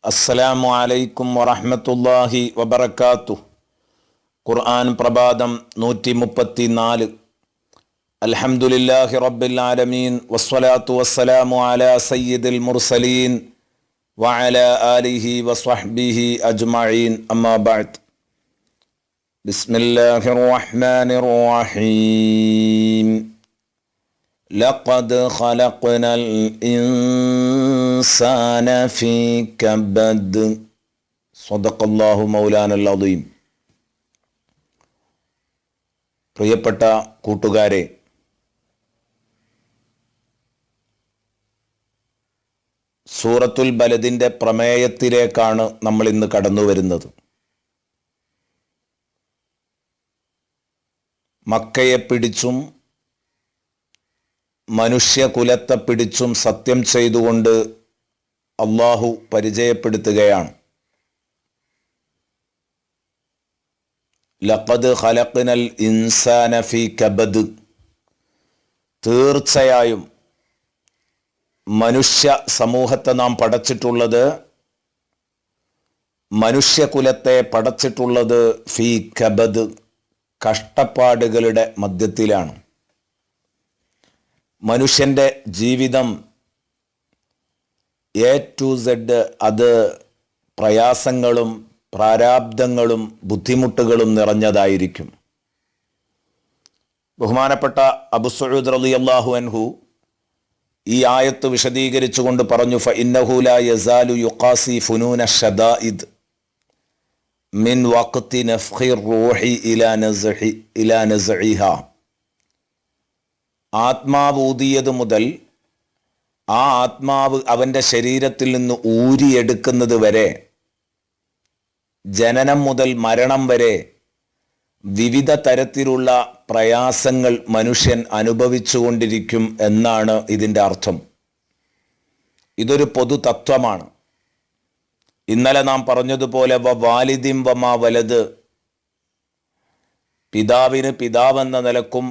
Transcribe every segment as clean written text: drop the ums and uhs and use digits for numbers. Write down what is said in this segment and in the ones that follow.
അസ്സലാമു അലൈക്കും വറഹ്മത്തുള്ളാഹി വബറകാതുഹു. ഖുർആൻ പ്രഭാതം 134. അൽഹംദുലില്ലാഹി റബ്ബിൽ ആലമീൻ വസ്സലാത്തു വസ്സലാമു അലാ സയ്യിദിൽ മുർസലീൻ വഅലാ ആലിഹി വസ്വഹ്ബിഹി അജ്മഈൻ. അമ്മാ ബഅദ്. ബിസ്മില്ലാഹിർ റഹ്മാനിർ റഹീം. ലഖദ് ഖലഖ്നൽ ഇൻസാന ഫീ കബദ്. സ്വദഖല്ലാഹു മൗലാനൽ അദീം. പ്രിയപ്പെട്ട കൂട്ടുകാരെ, സൂറത്തുൽ ബലദിൻ്റെ പ്രമേയത്തിലേക്കാണ് നമ്മൾ ഇന്ന് കടന്നു വരുന്നത്. മക്കയെ പിടിച്ചും മനുഷ്യകുലത്തെ പിടിച്ചും സത്യം ചെയ്തുകൊണ്ട് അള്ളാഹു പരിചയപ്പെടുത്തുകയാണ്. ലഖദ് ഖലഖ്നൽ ഇൻസാന ഫീ കബദ്. തീർച്ചയായും മനുഷ്യ സമൂഹത്തെ നാം പടച്ചിട്ടുള്ളത്, മനുഷ്യകുലത്തെ പടച്ചിട്ടുള്ളത് ഫീ കബദ്, കഷ്ടപ്പാടുകളുടെ മധ്യത്തിലാണ്. മനുഷ്യൻ്റെ ജീവിതം എ ടു സെഡ് അത് പ്രയാസങ്ങളും പ്രാരാബ്ദങ്ങളും ബുദ്ധിമുട്ടുകളും നിറഞ്ഞതായിരിക്കും. ബഹുമാനപ്പെട്ട അബൂ സഊദ് റളിയല്ലാഹു അൻഹു ഈ ആയത്ത് വിശദീകരിച്ചുകൊണ്ട് പറഞ്ഞു, ഫഇന്നഹു ലാ യസാലു യുഖാസി ഫുനൂന ഷദായിദ് മിൻ വഖ്തി നഫ്ഖിർ റൂഹി ഇലാ നസ്ഇഹാ. ആത്മാവ് ഊതിയത് മുതൽ ആ ആത്മാവ് അവൻ്റെ ശരീരത്തിൽ നിന്ന് ഊരിയെടുക്കുന്നത് വരെ, ജനനം മുതൽ മരണം വരെ വിവിധ തരത്തിലുള്ള പ്രയാസങ്ങൾ മനുഷ്യൻ അനുഭവിച്ചുകൊണ്ടിരിക്കും എന്നാണ് ഇതിൻ്റെ അർത്ഥം. ഇതൊരു പൊതു തത്വമാണ്. ഇന്നലെ നാം പറഞ്ഞതുപോലെ വാലിദിം വമാ വലത്, പിതാവിന് പിതാവെന്ന നിലക്കും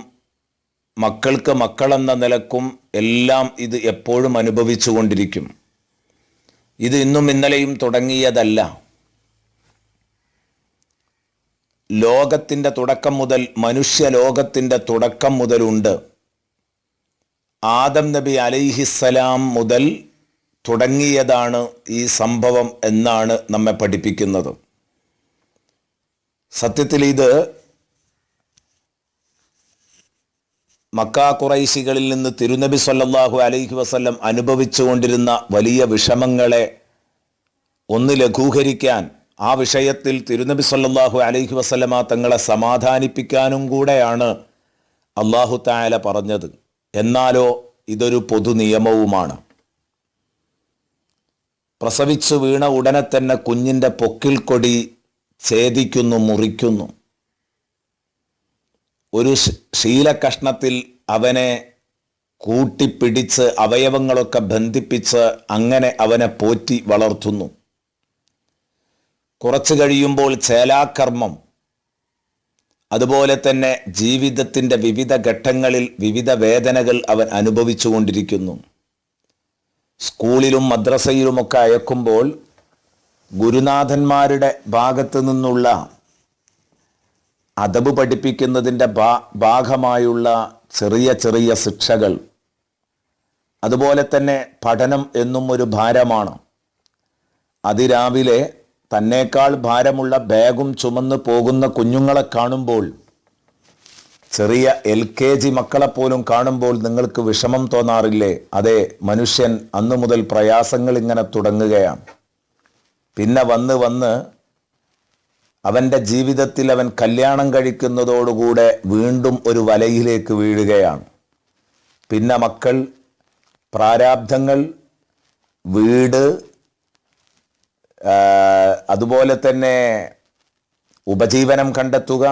മക്കൾക്ക് മക്കളെന്ന നിലക്കും എല്ലാം ഇത് എപ്പോഴും അനുഭവിച്ചു കൊണ്ടിരിക്കും. ഇത് ഇന്നും ഇന്നലെയും തുടങ്ങിയതല്ല. ലോകത്തിൻ്റെ തുടക്കം മുതൽ, മനുഷ്യലോകത്തിൻ്റെ തുടക്കം മുതലുണ്ട്. ആദം നബി അലൈഹിസ്സലാം മുതൽ തുടങ്ങിയതാണ് ഈ സംഭവം എന്നാണ് നമ്മെ പഠിപ്പിക്കുന്നത്. സത്യത്തിൽ ഇത് മക്കാ ഖുറൈശികളിൽ നിന്ന് തിരുനബി സല്ലല്ലാഹു അലൈഹി വസല്ലം അനുഭവിച്ചു കൊണ്ടിരുന്ന വലിയ വിഷമങ്ങളെ ഒന്ന് ലഘൂകരിക്കാൻ, ആ വിഷയത്തിൽ തിരുനബി സല്ലല്ലാഹു അലൈഹി വസല്ലമ തങ്ങളെ സമാധാനിപ്പിക്കാനും കൂടെയാണ് അല്ലാഹു തആല പറഞ്ഞത്. എന്നാലോ ഇതൊരു പൊതു നിയമവുമാണ്. പ്രസവിച്ചു വീണ ഉടനെ തന്നെ കുഞ്ഞിൻ്റെ പൊക്കിൽ കൊടി ഛേദിക്കുന്നു, മുറിക്കുന്നു. ഒരു ശീലകഷ്ണത്തിൽ അവനെ കൂട്ടിപ്പിടിച്ച് അവയവങ്ങളൊക്കെ ബന്ധിപ്പിച്ച് അങ്ങനെ അവനെ പോറ്റി വളർത്തുന്നു. കുറച്ചു കഴിയുമ്പോൾ ചേലാകർമ്മം, അതുപോലെ തന്നെ ജീവിതത്തിൻ്റെ വിവിധ ഘട്ടങ്ങളിൽ വിവിധ വേദനകൾ അവൻ അനുഭവിച്ചു കൊണ്ടിരിക്കുന്നു. സ്കൂളിലും മദ്രസയിലുമൊക്കെ അയക്കുമ്പോൾ ഗുരുനാഥന്മാരുടെ ഭാഗത്തു നിന്നുള്ള അദബ് പഠിപ്പിക്കുന്നതിൻ്റെ ഭാഗമായുള്ള ചെറിയ ചെറിയ ശിക്ഷകൾ, അതുപോലെ തന്നെ പഠനം എന്നും ഒരു ഭാരമാണ്. അതിരാവിലെ തന്നേക്കാൾ ഭാരമുള്ള ബാഗും ചുമന്ന് പോകുന്ന കുഞ്ഞുങ്ങളെ കാണുമ്പോൾ, ചെറിയ LKG മക്കളെപ്പോലും കാണുമ്പോൾ നിങ്ങൾക്ക് വിഷമം തോന്നാറില്ലേ? അതെ, മനുഷ്യൻ അന്നു മുതൽ പ്രയാസങ്ങൾ ഇങ്ങനെ തുടങ്ങുകയാണ്. പിന്നെ വന്ന് അവൻ്റെ ജീവിതത്തിൽ അവൻ കല്യാണം കഴിക്കുന്നതോടുകൂടെ വീണ്ടും ഒരു വലയിലേക്ക് വീഴുകയാണ്. പിന്നെ മക്കൾ, പ്രാരാബ്ധങ്ങൾ, വീട്, അതുപോലെ തന്നെ ഉപജീവനം കണ്ടെത്തുക,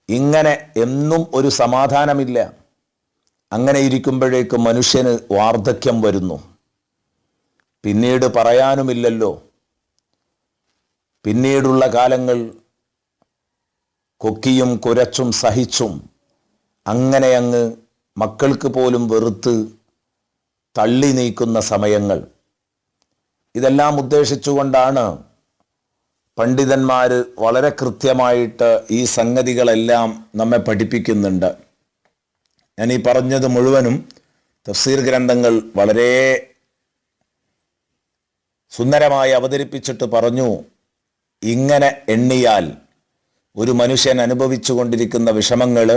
ഇങ്ങനെ എന്നും ഒരു സമാധാനമില്ല. അങ്ങനെ ഇരിക്കുമ്പോഴേക്കും മനുഷ്യന് വാർദ്ധക്യം വരുന്നു. പിന്നീട് പറയാനുമില്ലല്ലോ. പിന്നീടുള്ള കാലങ്ങൾ കൊക്കിയും കുരച്ചും സഹിച്ചും അങ്ങനെ അങ്ങ് മക്കൾക്ക് പോലും വെറുത്ത് തള്ളി നീക്കുന്ന സമയങ്ങൾ. ഇതെല്ലാം ഉദ്ദേശിച്ചുകൊണ്ടാണ് പണ്ഡിതന്മാർ വളരെ കൃത്യമായിട്ട് ഈ സംഗതികളെല്ലാം നമ്മെ പഠിപ്പിക്കുന്നുണ്ട്. ഞാൻ ഈ പറഞ്ഞത് മുഴുവനും തഫ്സീർ ഗ്രന്ഥങ്ങൾ വളരെ സുന്ദരമായി അവതരിപ്പിച്ചിട്ട് പറഞ്ഞു, ഇങ്ങനെ എണ്ണിയാൽ ഒരു മനുഷ്യൻ അനുഭവിച്ചു കൊണ്ടിരിക്കുന്ന വിഷമങ്ങൾ,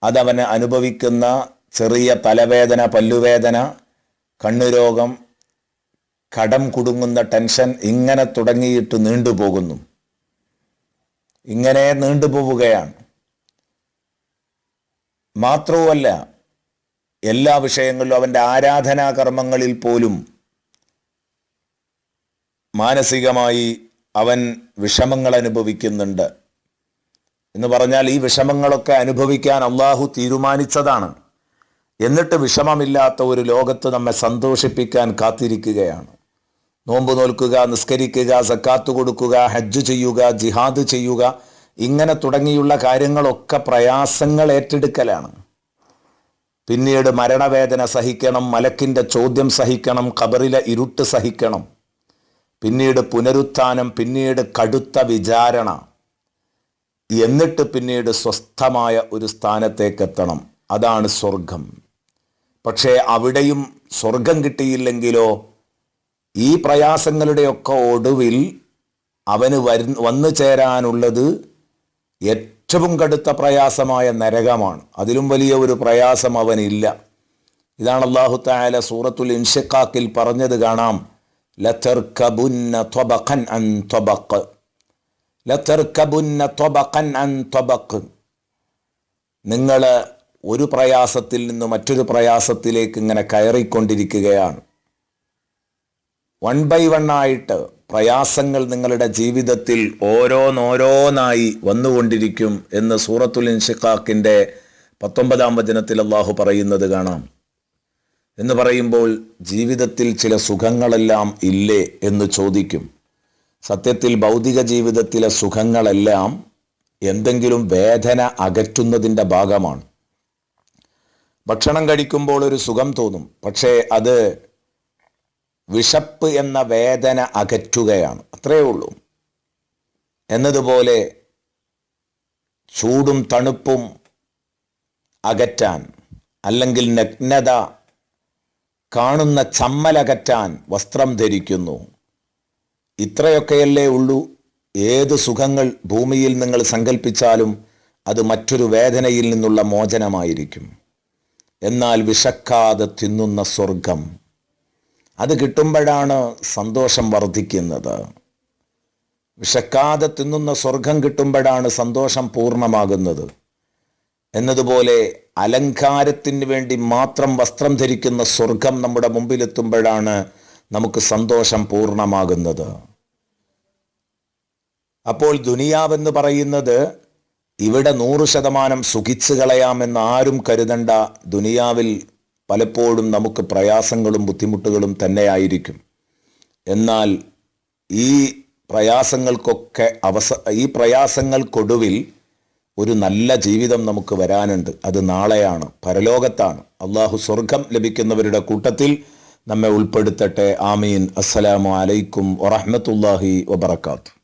അതവന് അനുഭവിക്കുന്ന ചെറിയ തലവേദന, പല്ലുവേദന, കണ്ണുരോഗം, കടം കുടുങ്ങുന്ന ടെൻഷൻ, ഇങ്ങനെ തുടങ്ങിയിട്ട് നീണ്ടുപോകുന്നു. ഇങ്ങനെ നീണ്ടുപോവുകയാണ്. മാത്രവുമല്ല, എല്ലാ വിഷയങ്ങളിലും അവൻ്റെ ആരാധനാകർമ്മങ്ങളിൽ പോലും മാനസികമായി അവൻ വിഷമങ്ങൾ അനുഭവിക്കുന്നുണ്ട്. എന്ന് പറഞ്ഞാൽ ഈ വിഷമങ്ങളൊക്കെ അനുഭവിക്കാൻ അള്ളാഹു തീരുമാനിച്ചതാണ്. എന്നിട്ട് വിഷമമില്ലാത്ത ഒരു ലോകത്ത് നമ്മെ സന്തോഷിപ്പിക്കാൻ കാത്തിരിക്കുകയാണ്. നോമ്പ് നോൽക്കുക, നിസ്കരിക്കുക, സക്കാത്ത് കൊടുക്കുക, ഹജ്ജ് ചെയ്യുക, ജിഹാദ് ചെയ്യുക, ഇങ്ങനെ തുടങ്ങിയുള്ള കാര്യങ്ങളൊക്കെ പ്രയാസങ്ങൾ ഏറ്റെടുക്കലാണ്. പിന്നീട് മരണവേദന സഹിക്കണം, മലക്കിൻ്റെ ചോദ്യം സഹിക്കണം, ഖബറിലെ ഇരുട്ട് സഹിക്കണം, പിന്നീട് പുനരുത്ഥാനം, പിന്നീട് കടുത്ത വിചാരണ, എന്നിട്ട് പിന്നീട് സ്വസ്ഥമായ ഒരു സ്ഥാനത്തേക്ക് എത്തണം. അതാണ് സ്വർഗം. പക്ഷേ അവിടെയും സ്വർഗം കിട്ടിയില്ലെങ്കിലോ ഈ പ്രയാസങ്ങളുടെയൊക്കെ ഒടുവിൽ അവന് വന്നു ചേരാനുള്ളത് ഏറ്റവും കടുത്ത പ്രയാസമായ നരകമാണ്. അതിലും വലിയ ഒരു പ്രയാസം അവനില്ല. ഇതാണ് അല്ലാഹു തആല സൂറത്തുൽ ഇൻഷിഖാഖിൽ പറഞ്ഞത് കാണാം, ലതർകബുന്ന ത്വബഖൻ അൻ ത്വബഖ്, ലതർകബുന്ന ത്വബഖൻ അൻ ത്വബഖ്. നിങ്ങൾ ഒരു പ്രയാസത്തിൽ നിന്ന് മറ്റൊരു പ്രയാസത്തിലേക്ക് ഇങ്ങനെ കയറിക്കൊണ്ടിരിക്കുകയാണ്. 1 by 1 ആയിട്ട് പ്രയാസങ്ങൾ നിങ്ങളുടെ ജീവിതത്തിൽ ഓരോന്നോരോന്നായി വന്നുകൊണ്ടിരിക്കും എന്ന് സൂറത്തുൽ ഇൻഷിഖാഖിൻ്റെ 19-ാം വചനത്തിൽ അള്ളാഹു പറയുന്നത് കാണാം. എന്ന് പറയുമ്പോൾ ജീവിതത്തിൽ ചില സുഖങ്ങളെല്ലാം ഇല്ലേ എന്ന് ചോദിക്കും. സത്യത്തിൽ ഭൗതിക ജീവിതത്തിലെ സുഖങ്ങളെല്ലാം എന്തെങ്കിലും വേദന അകറ്റുന്നതിൻ്റെ ഭാഗമാണ്. ഭക്ഷണം കഴിക്കുമ്പോൾ ഒരു സുഖം തോന്നും, പക്ഷേ അത് വിശപ്പ് എന്ന വേദന അകറ്റുകയാണ്, അത്രയേ ഉള്ളൂ. എന്നതുപോലെ ചൂടും തണുപ്പും അകറ്റാൻ, അല്ലെങ്കിൽ നഗ്നത കാണുന്ന ചമ്മലകറ്റാൻ വസ്ത്രം ധരിക്കുന്നു. ഇത്രയൊക്കെയല്ലേ ഉള്ളൂ. ഏത് സുഖങ്ങൾ ഭൂമിയിൽ നിങ്ങൾ സങ്കല്പിച്ചാലും അത് മറ്റൊരു വേദനയിൽ നിന്നുള്ള മോചനമായിരിക്കും. എന്നാൽ വിശക്കാതെ തിന്നുന്ന സ്വർഗം, അത് കിട്ടുമ്പോഴാണ് സന്തോഷം വർദ്ധിക്കുന്നത്. വിശക്കാതെ തിന്നുന്ന സ്വർഗം കിട്ടുമ്പോഴാണ് സന്തോഷം പൂർണ്ണമാകുന്നത്. എന്നതുപോലെ അലങ്കാരത്തിന് വേണ്ടി മാത്രം വസ്ത്രം ധരിക്കുന്ന സ്വർഗം നമ്മുടെ മുമ്പിലെത്തുമ്പോഴാണ് നമുക്ക് സന്തോഷം പൂർണ്ണമാകുന്നത്. അപ്പോൾ ദുനിയാവെന്ന് പറയുന്നത് ഇവിടെ 100% സുഖിച്ചു കളയാമെന്ന് ആരും കരുതണ്ട. ദുനിയാവിൽ പലപ്പോഴും നമുക്ക് പ്രയാസങ്ങളും ബുദ്ധിമുട്ടുകളും തന്നെയായിരിക്കും. എന്നാൽ ഈ പ്രയാസങ്ങൾക്കൊടുവിൽ ഒരു നല്ല ജീവിതം നമുക്ക് വരാനുണ്ട്. അത് നാളെയാണ്, പരലോകത്താണ്. അള്ളാഹു സ്വർഗം ലഭിക്കുന്നവരുടെ കൂട്ടത്തിൽ നമ്മെ ഉൾപ്പെടുത്തട്ടെ. ആമീൻ. അസ്സലാമു അലൈക്കും വറഹ്മത്തുള്ളാഹി വബറകാതുഹു.